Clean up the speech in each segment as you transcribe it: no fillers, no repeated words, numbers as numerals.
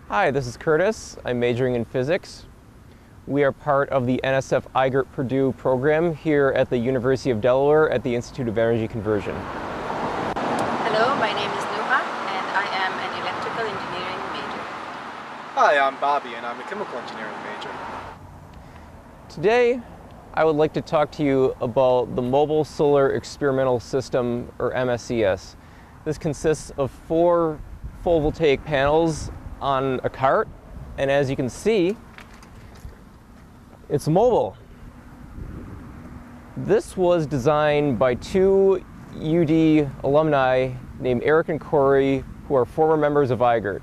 Hi, this is Curtis. I'm majoring in physics. We are part of the NSF SEIGERT Purdue program here at the University of Delaware at the Institute of Energy Conversion. Hello, my name is Nuha and I am an electrical engineering major. Hi, I'm Bobby and I'm a chemical engineering major. Today, I would like to talk to you about the Mobile Solar Experimental System, or MSES. This consists of 4 photovoltaic panels on a cart, and as you can see, it's mobile. This was designed by 2 UD alumni named Eric and Corey, who are former members of SEIGERT.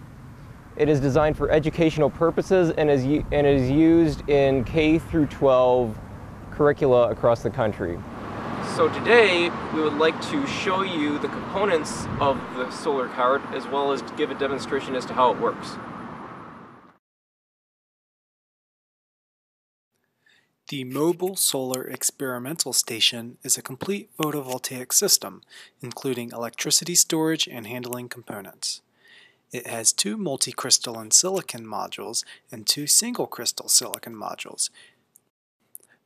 It is designed for educational purposes and is used in K through 12 curricula across the country. So today we would like to show you the components of the solar cart as well as give a demonstration as to how it works. The Mobile Solar Experimental Station is a complete photovoltaic system, including electricity storage and handling components. It has 2 multi-crystalline silicon modules and 2 single-crystal silicon modules.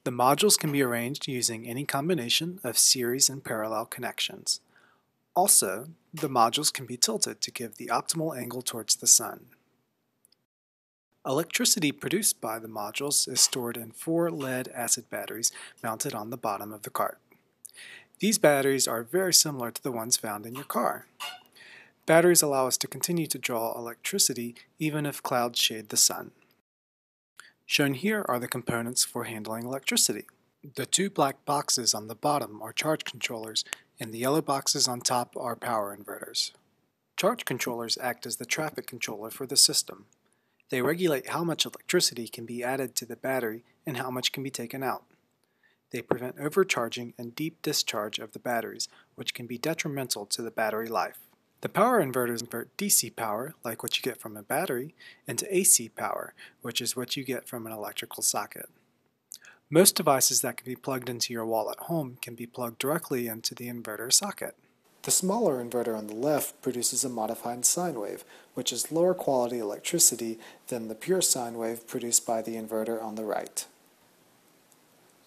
The modules can be arranged using any combination of series and parallel connections. Also, the modules can be tilted to give the optimal angle towards the sun. Electricity produced by the modules is stored in 4 lead-acid batteries mounted on the bottom of the cart. These batteries are very similar to the ones found in your car. Batteries allow us to continue to draw electricity even if clouds shade the sun. Shown here are the components for handling electricity. The 2 black boxes on the bottom are charge controllers, and the yellow boxes on top are power inverters. Charge controllers act as the traffic controller for the system. They regulate how much electricity can be added to the battery and how much can be taken out. They prevent overcharging and deep discharge of the batteries, which can be detrimental to the battery life. The power inverters convert DC power, like what you get from a battery, into AC power, which is what you get from an electrical socket. Most devices that can be plugged into your wall at home can be plugged directly into the inverter socket. The smaller inverter on the left produces a modified sine wave, which is lower quality electricity than the pure sine wave produced by the inverter on the right.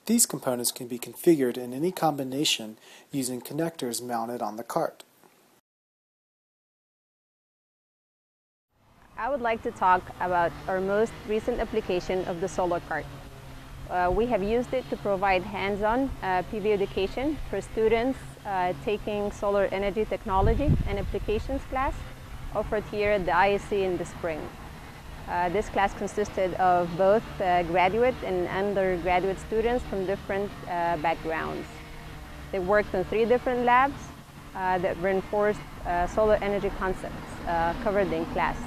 These components can be configured in any combination using connectors mounted on the cart. I would like to talk about our most recent application of the solar cart. We have used it to provide hands-on PV education for students taking solar energy technology and applications class offered here at the ISC in the spring. This class consisted of both graduate and undergraduate students from different backgrounds. They worked on 3 different labs that reinforced solar energy concepts covered in class.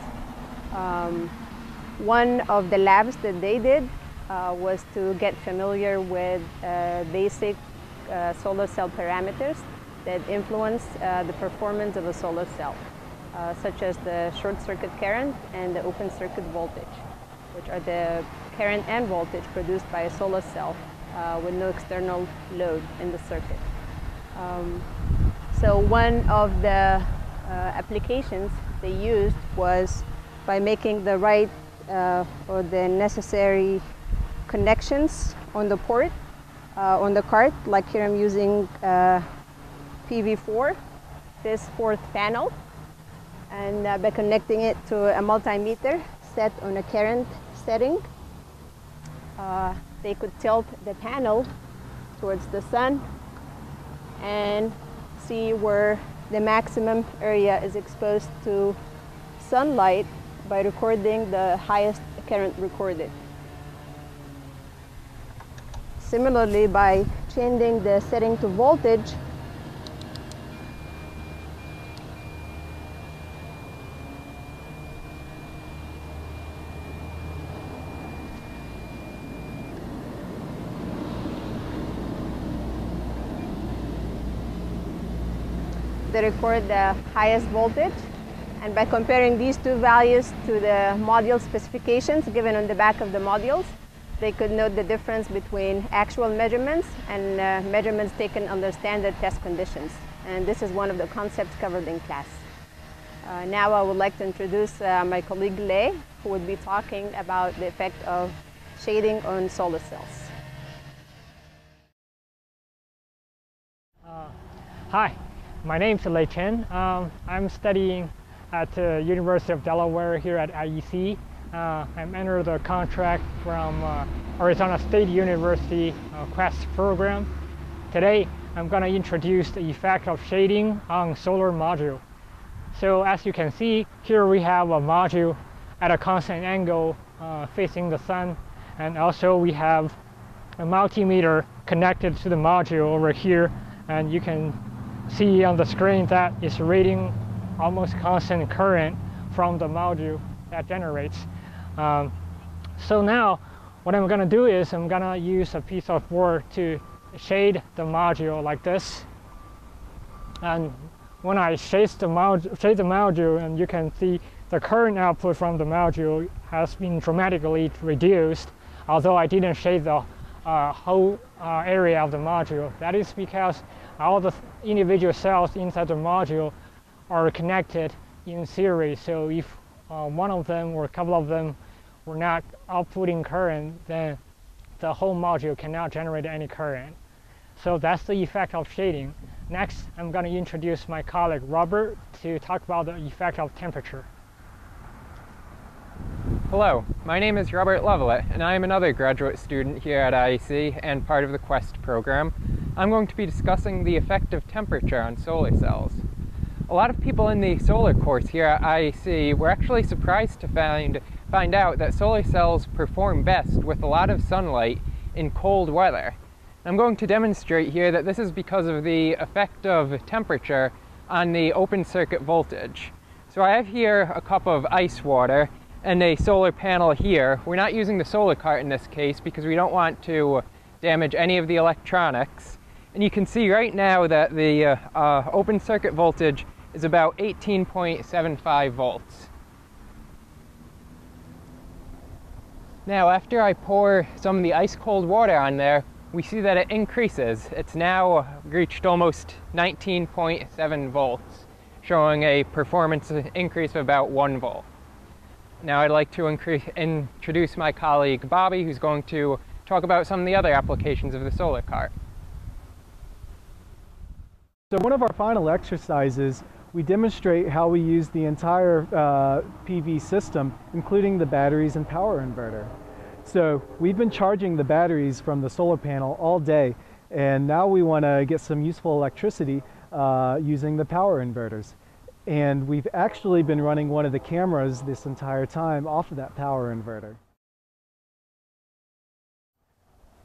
One of the labs that they did was to get familiar with basic solar cell parameters that influence the performance of a solar cell, such as the short circuit current and the open circuit voltage, which are the current and voltage produced by a solar cell with no external load in the circuit. So one of the applications they used was by making the right or the necessary connections on the port, on the cart. Like here I'm using PV4, this 4th panel, and by connecting it to a multimeter set on a current setting, they could tilt the panel towards the sun and see where the maximum area is exposed to sunlight by recording the highest current recorded. Similarly, by changing the setting to voltage, they record the highest voltage, and by comparing these 2 values to the module specifications given on the back of the modules, they could note the difference between actual measurements and measurements taken under standard test conditions. And this is one of the concepts covered in class. Now I would like to introduce my colleague Lei, who would be talking about the effect of shading on solar cells. Hi, my name is Lei Chen. I'm studying at the University of Delaware here at IEC. I'm under the contract from Arizona State University Quest program. Today, I'm going to introduce the effect of shading on solar module. So as you can see, here we have a module at a constant angle facing the sun, and also we have a multimeter connected to the module over here, and you can see on the screen that it's reading almost constant current from the module that generates. So now what I'm going to do is I'm going to use a piece of board to shade the module like this. And when I shade the module, and you can see the current output from the module has been dramatically reduced, although I didn't shade the whole area of the module. That is because all the individual cells inside the module are connected in series. So if one of them or a couple of them were not outputting current, then the whole module cannot generate any current. So that's the effect of shading. Next, I'm going to introduce my colleague Robert to talk about the effect of temperature. Hello, my name is Robert Lovelet, and I am another graduate student here at IEC and part of the Quest program. I'm going to be discussing the effect of temperature on solar cells. A lot of people in the solar course here at IEC were actually surprised to find out that solar cells perform best with a lot of sunlight in cold weather. I'm going to demonstrate here that this is because of the effect of temperature on the open circuit voltage. So I have here a cup of ice water and a solar panel here. We're not using the solar cart in this case because we don't want to damage any of the electronics. And you can see right now that the open circuit voltage is about 18.75 volts. Now, after I pour some of the ice cold water on there, we see that it increases. It's now reached almost 19.7 volts, showing a performance increase of about 1 volt. Now I'd like to introduce my colleague Bobby, who's going to talk about some of the other applications of the solar cart. So one of our final exercises, we demonstrate how we use the entire PV system, including the batteries and power inverter. So we've been charging the batteries from the solar panel all day, and now we want to get some useful electricity using the power inverters. And we've actually been running one of the cameras this entire time off of that power inverter.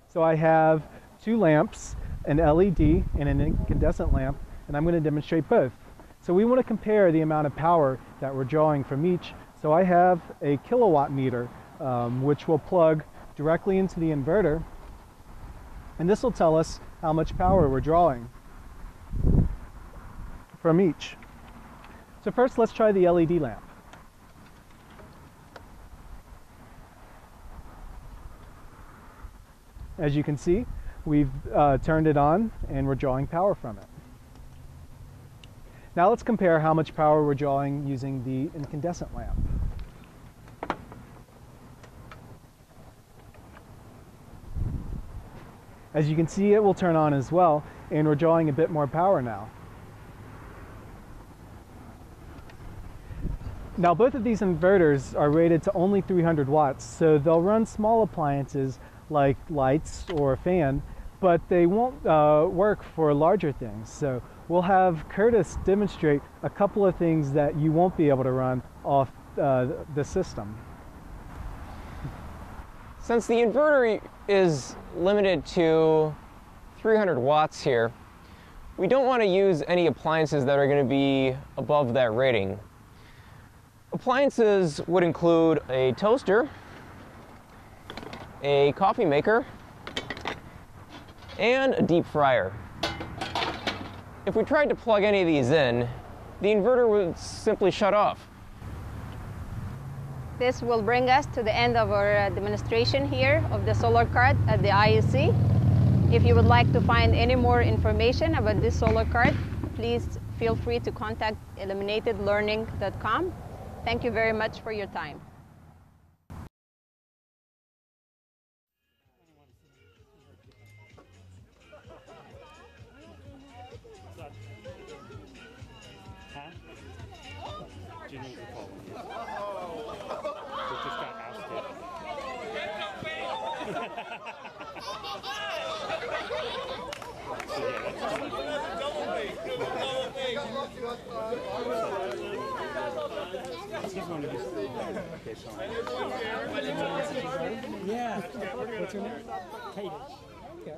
So I have 2 lamps, an LED and an incandescent lamp, and I'm going to demonstrate both. So we want to compare the amount of power that we're drawing from each. So I have a kilowatt meter, which will plug directly into the inverter, and this will tell us how much power we're drawing from each. So first, let's try the LED lamp. As you can see, we've turned it on and we're drawing power from it. Now let's compare how much power we're drawing using the incandescent lamp. As you can see, it will turn on as well, and we're drawing a bit more power now. Now both of these inverters are rated to only 300 watts, so they'll run small appliances like lights or a fan, but they won't work for larger things. So we'll have Curtis demonstrate a couple of things that you won't be able to run off the system. Since the inverter is limited to 300 watts here, we don't want to use any appliances that are going to be above that rating. Appliances would include a toaster, a coffee maker, and a deep fryer. If we tried to plug any of these in, the inverter would simply shut off. This will bring us to the end of our demonstration here of the solar cart at the IEC. If you would like to find any more information about this solar cart, please feel free to contact illuminatedlearning.com. Thank you very much for your time. Do you know the problem? We just got ousted. He's going to do something. Okay, sorry. Yeah. What's your name? Katie. Okay.